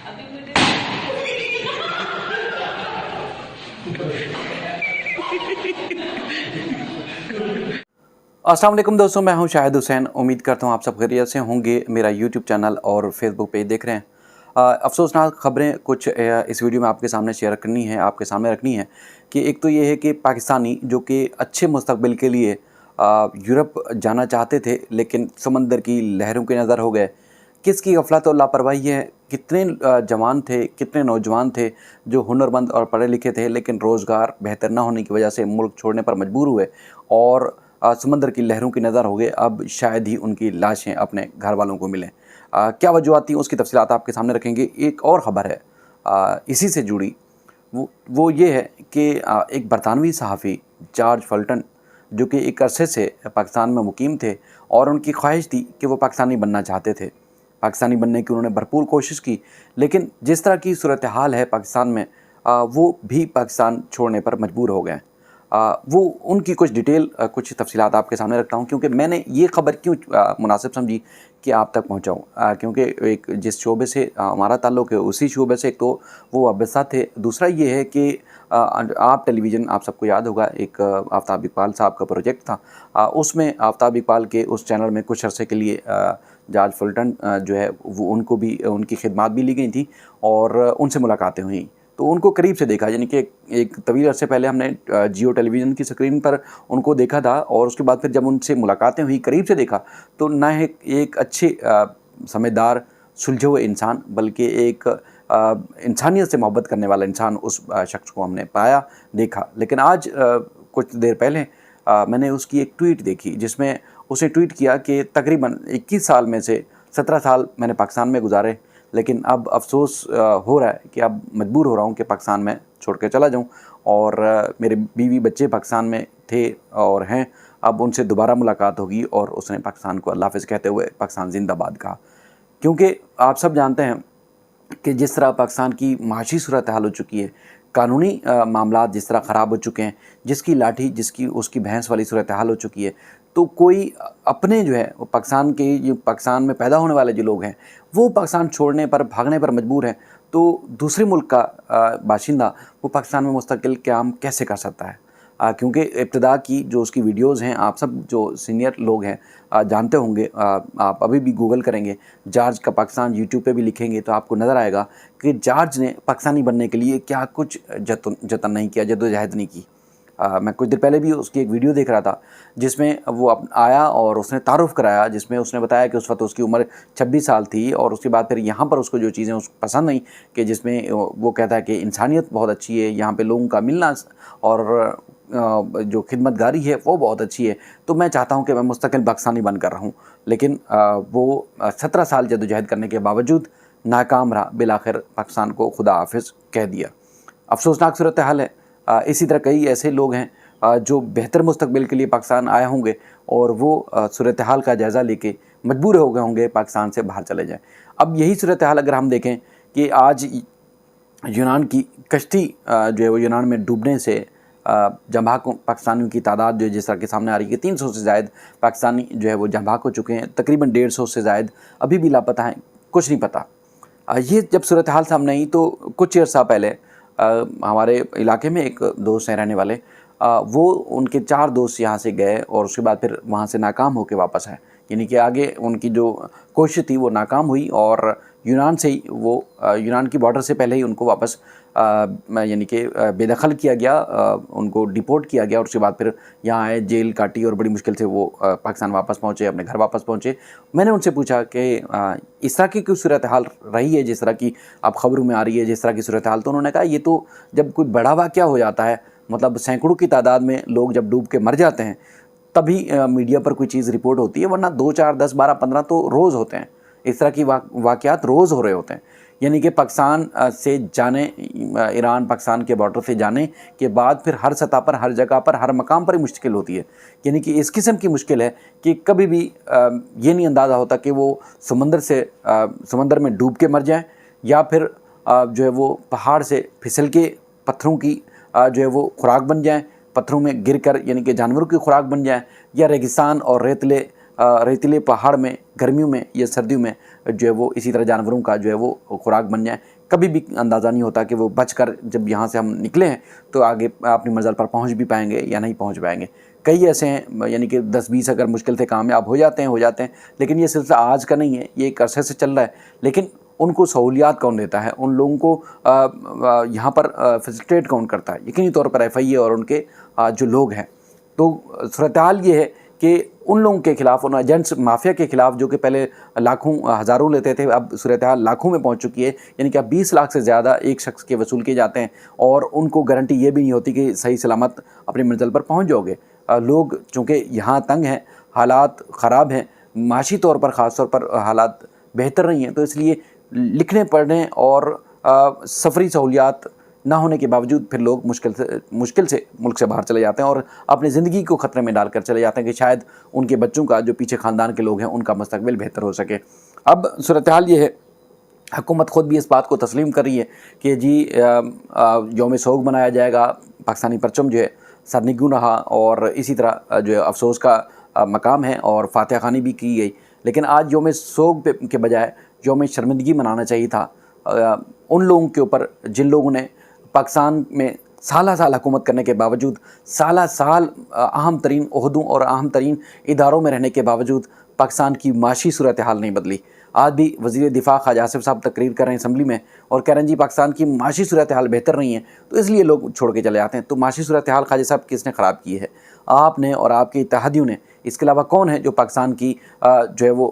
अभी मुझे अस्सलाम वालेकुम दोस्तों, मैं हूं शाहिद हुसैन। उम्मीद करता हूं आप सब खैरियत से होंगे। मेरा यूट्यूब चैनल और फेसबुक पेज देख रहे हैं। अफसोसनाक खबरें कुछ इस वीडियो में आपके सामने शेयर करनी है, आपके सामने रखनी है कि एक तो ये है कि पाकिस्तानी जो कि अच्छे मुस्तकबिल के लिए यूरोप जाना चाहते थे, लेकिन समंदर की लहरों के नज़र हो गए। किसकी गफलत और लापरवाही है? कितने जवान थे, कितने नौजवान थे जो हुनरमंद और पढ़े लिखे थे, लेकिन रोज़गार बेहतर ना होने की वजह से मुल्क छोड़ने पर मजबूर हुए और समंदर की लहरों की नज़र हो गए। अब शायद ही उनकी लाशें अपने घर वालों को मिलें। क्या वजूहत थी, उसकी तफसीलात आपके सामने रखेंगे। एक और ख़बर है इसी से जुड़ी, वो ये है कि एक बरतानवी सहाफ़ी जॉर्ज फल्टन, जो कि एक अरसे से पाकिस्तान में मुकीम थे और उनकी ख्वाहिश थी कि वो पाकिस्तानी बनना चाहते थे। पाकिस्तानी बनने की उन्होंने भरपूर कोशिश की, लेकिन जिस तरह की सूरत हाल है पाकिस्तान में, वो भी पाकिस्तान छोड़ने पर मजबूर हो गए। वो उनकी कुछ डिटेल, कुछ तफसीलात आपके सामने रखता हूँ, क्योंकि मैंने ये ख़बर क्यों मुनासिब समझी कि आप तक पहुँचाऊँ। क्योंकि एक जिस शोबे से हमारा ताल्लुक़ है, उसी शोबे से एक तो वो वाबस्ता थे। दूसरा ये है कि आप टेलीविज़न, आप सबको याद होगा, एक आफ्ताब इकबाल साहब का प्रोजेक्ट था। उसमें आफ्ताब इकबाल के उस चैनल में कुछ अरसे के लिए जॉर्ज फुल्टन जो है वो उनको भी उनकी खिदमात भी ली गई थी और उनसे मुलाकातें हुई। तो उनको करीब से देखा, यानी कि एक तवील अरसे पहले हमने जियो टेलीविज़न की स्क्रीन पर उनको देखा था और उसके बाद फिर जब उनसे मुलाकातें हुई, करीब से देखा, तो ना एक अच्छे समझदार सुलझे हुए इंसान, बल्कि एक इंसानियत से मोहब्बत करने वाला इंसान उस शख्स को हमने पाया, देखा। लेकिन आज कुछ देर पहले मैंने उसकी एक ट्वीट देखी, जिसमें उसने ट्वीट किया कि तकरीबन 21 साल में से 17 साल मैंने पाकिस्तान में गुजारे, लेकिन अब अफ़सोस हो रहा है कि अब मजबूर हो रहा हूँ कि पाकिस्तान में छोड़ के चला जाऊँ। और मेरे बीवी बच्चे पाकिस्तान में थे और हैं, अब उनसे दोबारा मुलाकात होगी। और उसने पाकिस्तान को अल्लाह हाफ़िज़ कहते हुए पाकिस्तान ज़िंदाबाद कहा। क्योंकि आप सब जानते हैं कि जिस तरह पाकिस्तान की माशी सूरत हाल हो चुकी है, कानूनी मामलात जिस तरह ख़राब हो चुके हैं, जिसकी लाठी जिसकी उसकी भैंस वाली सूरत हाल हो चुकी है, तो कोई अपने जो है वो पाकिस्तान में पैदा होने वाले जो लोग हैं, वो पाकिस्तान छोड़ने पर, भागने पर मजबूर हैं। तो दूसरे मुल्क का बाशिंदा वो पाकिस्तान में मुस्तकिल क़याम कैसे कर सकता है? क्योंकि इब्तिदा की जो उसकी वीडियोज़ हैं, आप सब जो सीनियर लोग हैं जानते होंगे। आप अभी भी गूगल करेंगे जॉर्ज का पाकिस्तान, यूट्यूब पे भी लिखेंगे तो आपको नज़र आएगा कि जॉर्ज ने पाकिस्तानी बनने के लिए क्या कुछ जतन नहीं किया, जद्दोजहद नहीं की। मैं कुछ देर पहले भी उसकी एक वीडियो देख रहा था, जिसमें वो आया और उसने तारुफ़ कराया, जिसमें उसने बताया कि उस वक्त उसकी उम्र 26 साल थी और उसके बाद फिर यहाँ पर उसको जो चीज़ें उसको पसंद नहीं, कि जिसमें वो कहता है कि इंसानियत बहुत अच्छी है, यहाँ पे लोगों का मिलना और जो खिदमतगारी है वो बहुत अच्छी है। तो मैं चाहता हूँ कि मैं मुस्तकिल पाकिस्तानी बनकर रहूँ। लेकिन वो 17 साल जद्दोजहद करने के बावजूद नाकाम रहा, बिलाखिर पाकिस्तान को खुदा हाफिज़ कह दिया। अफसोसनाक सूरत हाल है। इसी तरह कई ऐसे लोग हैं जो बेहतर मुस्तकबिल के लिए पाकिस्तान आए होंगे और वो सूरत हाल का जायज़ा लेके मजबूर हो गए होंगे पाकिस्तान से बाहर चले जाएँ। अब यही सूरत हाल अगर हम देखें कि आज यूनान की कश्ती जो है वो यूनान में डूबने से जहाँ भाग पाकिस्तानियों की तादाद जो है जिस तरह के सामने आ रही है, 300 से ज़ायद पाकिस्तानी जो है वो जहाँ भाग हो चुके हैं, तकरीबन 150 से ज़ायद अभी भी लापता हैं, कुछ नहीं पता। ये जब सूरत हाल सामने आई तो कुछ अर्सा पहले हमारे इलाके में एक दोस्त हैं रहने वाले, वो उनके 4 दोस्त यहाँ से गए और उसके बाद फिर वहाँ से नाकाम होकर वापस आए। यानी कि आगे उनकी जो कोशिश थी वो नाकाम हुई और यूनान से ही वो यूनान की बॉर्डर से पहले ही उनको वापस यानी कि बेदखल किया गया, उनको डिपोर्ट किया गया और उसके बाद फिर यहाँ आए, जेल काटी और बड़ी मुश्किल से वो पाकिस्तान वापस पहुँचे, अपने घर वापस पहुँचे। मैंने उनसे पूछा कि इस तरह की कोई सूरत हाल रही है जिस तरह की अब ख़बरों में आ रही है, जिस तरह की सूरत हाल? तो उन्होंने कहा ये तो जब कोई बड़ा वाक़या हो जाता है, मतलब सैकड़ों की तादाद में लोग जब डूब के मर जाते हैं, तभी मीडिया पर कोई चीज़ रिपोर्ट होती है, वरना 2, 4, 10, 12, 15 तो रोज़ होते हैं। इस तरह की वाक़यात रोज़ हो रहे होते हैं। यानी कि पाकिस्तान से जाने, ईरान पाकिस्तान के बॉर्डर से जाने के बाद फिर हर सतह पर, हर जगह पर, हर मकाम पर ही मुश्किल होती है। यानी कि इस किस्म की मुश्किल है कि कभी भी ये नहीं अंदाज़ा होता कि वो समंदर में डूब के मर जाएँ या फिर जो है वो पहाड़ से फिसल के पत्थरों की जो है वो खुराक बन जाएँ, पत्थरों में गिरकर यानी कि जानवरों की खुराक बन जाएँ, या रेगिस्तान और रेतीले पहाड़ में गर्मियों में या सर्दियों में जो है वो इसी तरह जानवरों का जो है वो खुराक बन जाए। कभी भी अंदाज़ा नहीं होता कि वो बचकर जब यहाँ से हम निकले हैं तो आगे अपनी मंज़िल पर पहुँच भी पाएंगे या नहीं पहुँच पाएंगे। कई ऐसे हैं, यानी कि 10-20 अगर मुश्किल से कामयाब हो जाते हैं, लेकिन ये सिलसिला आज का नहीं है, ये एक अरसे से चल रहा है। लेकिन उनको सहूलियात कौन देता है, उन लोगों को यहाँ पर फैसिलिटेट कौन करता है? यकीनी तौर पर FIA और उनके जो लोग हैं। तो सूरत-ए-हाल ये है कि उन लोगों के खिलाफ, उन एजेंट्स माफिया के खिलाफ जो कि पहले लाखों हज़ारों लेते थे, अब सूरत-ए-हाल लाखों में पहुंच चुकी है। यानी कि अब 20 लाख से ज़्यादा एक शख्स के वसूल किए जाते हैं और उनको गारंटी ये भी नहीं होती कि सही सलामत अपनी मंजिल पर पहुंच जाओगे। लोग चूँकि यहाँ तंग हैं, हालात ख़राब हैं, माशी तौर पर ख़ास तौर पर हालात बेहतर नहीं हैं, तो इसलिए लिखने पढ़ने और सफरी सहूलियात ना होने के बावजूद फिर लोग मुश्किल से मुल्क से बाहर चले जाते हैं और अपनी ज़िंदगी को ख़तरे में डालकर चले जाते हैं कि शायद उनके बच्चों का, जो पीछे ख़ानदान के लोग हैं, उनका मुस्तकबिल बेहतर हो सके। अब सूरत-ए-हाल ये है, हुकूमत ख़ुद भी इस बात को तस्लीम कर रही है कि जी यौम सोग मनाया जाएगा, पाकिस्तानी परचम जो है सरनिगू रहा और इसी तरह जो है अफसोस का मकाम है और फातिहा ख़वानी भी की गई। लेकिन आज यौम सोग के बजाय यौम शर्मिंदगी मनाना चाहिए था उन लोगों के ऊपर जिन लोगों ने पाकिस्तान में साल हुकूमत करने के बावजूद, साल अहम तरीन ओहदों और अहम तरीन इदारों में रहने के बावजूद पाकिस्तान की माशी सूरत-ए-हाल नहीं बदली। आज भी वज़ीर दिफ़ा ख्वाजा आसिफ साहब तकरीर कर रहे हैं असम्बली में और कह रहे हैं जी पाकिस्तान की माशी सूरत-ए-हाल बेहतर नहीं है, तो इसलिए लोग छोड़ के चले जाते हैं। तो माशी सूरत-ए-हाल ख्वाजा साहब किसने ख़राब की है? आपने और आपके इत्तेहादियों ने। इसके अलावा कौन है जो पाकिस्तान की जो है वो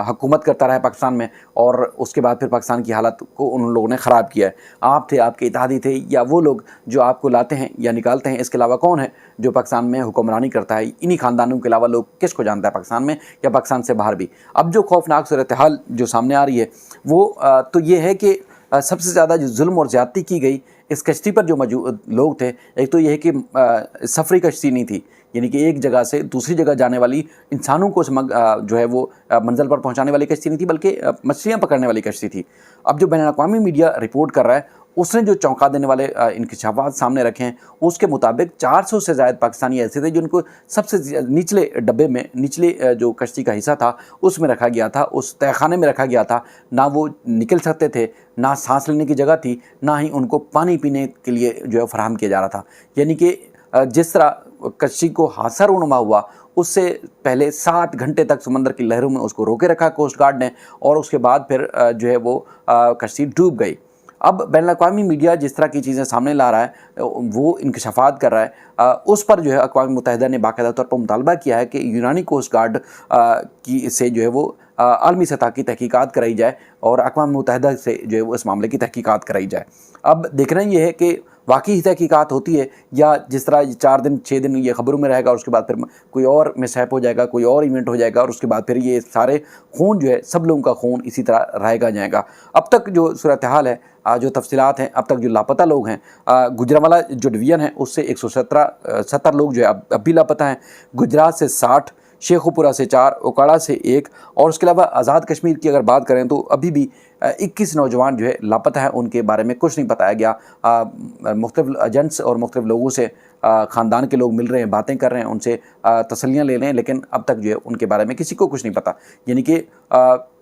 हुकूमत करता रहा है पाकिस्तान में और उसके बाद फिर पाकिस्तान की हालत को उन लोगों ने ख़राब किया है? आप थे, आपके इत्तेहादी थे, या वो लोग जो आपको लाते हैं या निकालते हैं? इसके अलावा कौन है जो पाकिस्तान में हुक्मरानी करता है? इन्हीं ख़ानदानों के अलावा लोग किसको जानता है पाकिस्तान में या पाकिस्तान से बाहर भी? अब जो खौफनाक सूरत-ए-हाल जो सामने आ रही है वो तो ये है कि सबसे ज़्यादा जो जुल्म और ज़्यादती की गई इस कश्ती पर जो मौजूद लोग थे, एक तो ये है कि सफरी कश्ती नहीं थी, यानी कि एक जगह से दूसरी जगह जाने वाली, इंसानों को जो है वो मंजिल पर पहुंचाने वाली कश्ती नहीं थी, बल्कि मछलियां पकड़ने वाली कश्ती थी। अब जो बैनुल-अक़वामी मीडिया रिपोर्ट कर रहा है उसने जो चौंका देने वाले इंकशाफात सामने रखे हैं, उसके मुताबिक 400 से ज़ायद पाकिस्तानी ऐसे थे जिनको सबसे निचले डब्बे में, निचले जो कश्ती का हिस्सा था उसमें रखा गया था, उस तहखाने में रखा गया था। ना वो निकल सकते थे, ना सांस लेने की जगह थी, ना ही उनको पानी पीने के लिए जो है फराहम किया जा रहा था। यानी कि जिस तरह कश्ती को हादसा रूनुमा हुआ, उससे पहले 7 घंटे तक समंदर की लहरों में उसको रोके रखा कोस्ट गार्ड ने और उसके बाद फिर जो है वो कश्ती डूब गई। अब बैनुल-अक़वामी मीडिया जिस तरह की चीज़ें सामने ला रहा है, वो इंकशाफात कर रहा है, उस पर जो है अक़वाम मुत्तहिदा ने बाकायदा तौर पर मुतालबा किया है कि यूनानी कोस्ट गार्ड की से जो है वो आलमी सतह की तहकीकात कराई जाए और अक़वाम मुत्तहिदा से जो है वो इस मामले की तहकीकात कराई जाए। अब देखना ये है कि वाकई ही तहकीकात होती है या जिस तरह 4 दिन 6 दिन ये खबरों में रहेगा और उसके बाद फिर कोई और मिसहैप हो जाएगा, कोई और इवेंट हो जाएगा और उसके बाद फिर ये सारे खून जो है, सब लोगों का खून इसी तरह रहेगा जाएगा। अब तक जो सूरत-ए-हाल है, जो तफसीलात हैं, अब तक जो लापता लोग हैं, गुजरांवाला जो डिवीज़न है उससे 170 लोग जो है अब भी लापता हैं। गुजरात से 60, शेखुपुरा से 4, ओकाड़ा से 1 और उसके अलावा आज़ाद कश्मीर की अगर बात करें तो अभी भी 21 नौजवान जो है लापता हैं, उनके बारे में कुछ नहीं बताया गया। मुख्तलिफ एजेंट्स और मुख्तलिफ लोगों से ख़ानदान के लोग मिल रहे हैं, बातें कर रहे हैं, उनसे तसल्लियाँ ले रहे हैं, लेकिन अब तक जो है उनके बारे में किसी को कुछ नहीं पता। यानी कि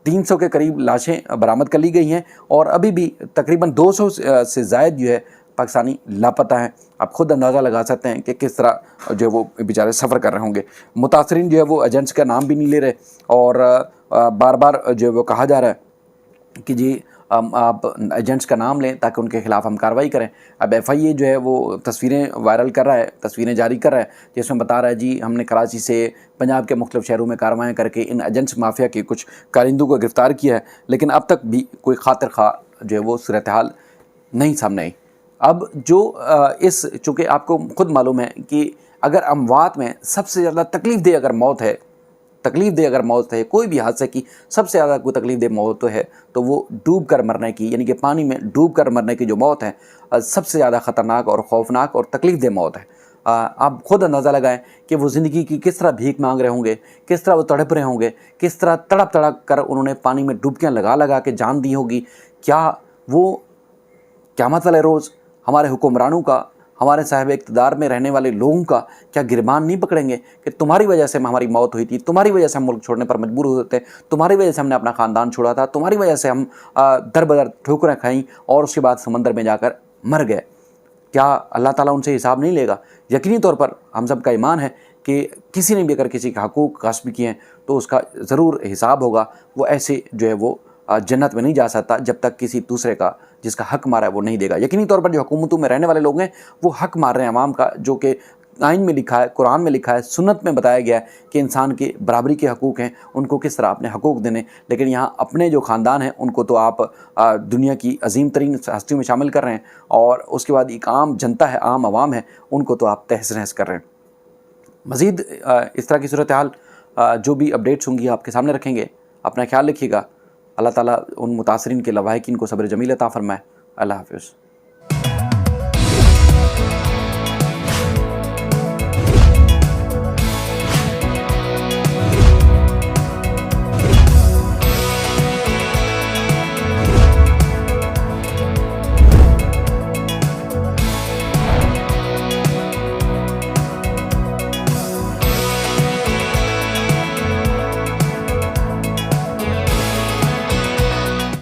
300 के करीब लाशें बरामद कर ली गई हैं और अभी भी तकरीबन 200 से ज़ायद जो है पाकिस्तानी लापता हैं। आप खुद अंदाज़ा लगा सकते हैं कि किस तरह जो है वो बेचारे सफ़र कर रहे होंगे। मुतासरीन जो है वो एजेंट्स का नाम भी नहीं ले रहे और बार बार जो है वो कहा जा रहा है कि जी आप एजेंट्स का नाम लें ताकि उनके ख़िलाफ़ हम कार्रवाई करें। अब FIA जो है वो तस्वीरें वायरल कर रहा है, तस्वीरें जारी कर रहा है, जिसमें बता रहा है जी हमने कराची से पंजाब के मुख्तलिफ शहरों में कार्रवाई करके इन एजेंट्स माफिया के कुछ कारिंदों को गिरफ़्तार किया है, लेकिन अब तक भी कोई खातिर खा जो है वो सूरत-ए-हाल नहीं सामने आई। अब जो इस चूँकि आपको खुद मालूम है कि अगर अमवात में सबसे ज़्यादा तकलीफ़ दे अगर मौत है, कोई भी हादसे की सबसे ज़्यादा कोई तकलीफ़ दे मौत है तो वो डूब कर मरने की, यानी कि पानी में डूब कर मरने की जो मौत है, सबसे ज़्यादा ख़तरनाक और खौफनाक और तकलीफ़ दे मौत है। आप खुद अंदाज़ा लगाएं कि वो ज़िंदगी की किस तरह भीख मांग रहे होंगे, किस तरह वो तड़प रहे होंगे, किस तरह तड़प तड़प कर उन्होंने पानी में डुबकियाँ लगा लगा के जान दी होगी। क्या वो क़यामत वाले रोज़ हमारे हुक्मरानों का, हमारे साहिब इक़्तिदार में रहने वाले लोगों का क्या गिरबान नहीं पकड़ेंगे कि तुम्हारी वजह से हमारी मौत हुई थी, तुम्हारी वजह से हम मुल्क छोड़ने पर मजबूर होते, तुम्हारी वजह से हमने अपना ख़ानदान छोड़ा था, तुम्हारी वजह से हम दर बदर ठोकरें खाईं और उसके बाद समंदर में जाकर मर गए। क्या अल्लाह ताला उनसे हिसाब नहीं लेगा? यकीनी तौर पर हम सब का ईमान है कि किसी ने भी अगर किसी के हकूक़ गस्ब किए हैं तो उसका ज़रूर हिसाब होगा। वो ऐसे जो है वो जन्नत में नहीं जा सकता जब तक किसी दूसरे का जिसका हक मारा है वो नहीं देगा। यकीनी तौर पर जो हुकूमतों में रहने वाले लोग हैं वो हक मार रहे हैं अवाम का, जो कि आइन में लिखा है, कुरान में लिखा है, सुन्नत में बताया गया है कि इंसान की बराबरी के हकूक़ हैं, उनको किस तरह अपने हकूक़ देने। लेकिन यहाँ अपने जो ख़ानदान हैं उनको तो आप दुनिया की अजीम तरीन हस्तियों में शामिल कर रहे हैं और उसके बाद एक आम जनता है, आम आवाम है, उनको तो आप तहस नहस कर रहे हैं। मज़ीद इस तरह की सूरत हाल जो भी अपडेट्स होंगी आपके सामने रखेंगे। अपना ख्याल रखिएगा। अल्लाह ताला उन मुतासरीन के लवाहिकीन को सब्र जमील अता फ़रमाए। अल्लाह हाफ़िज़।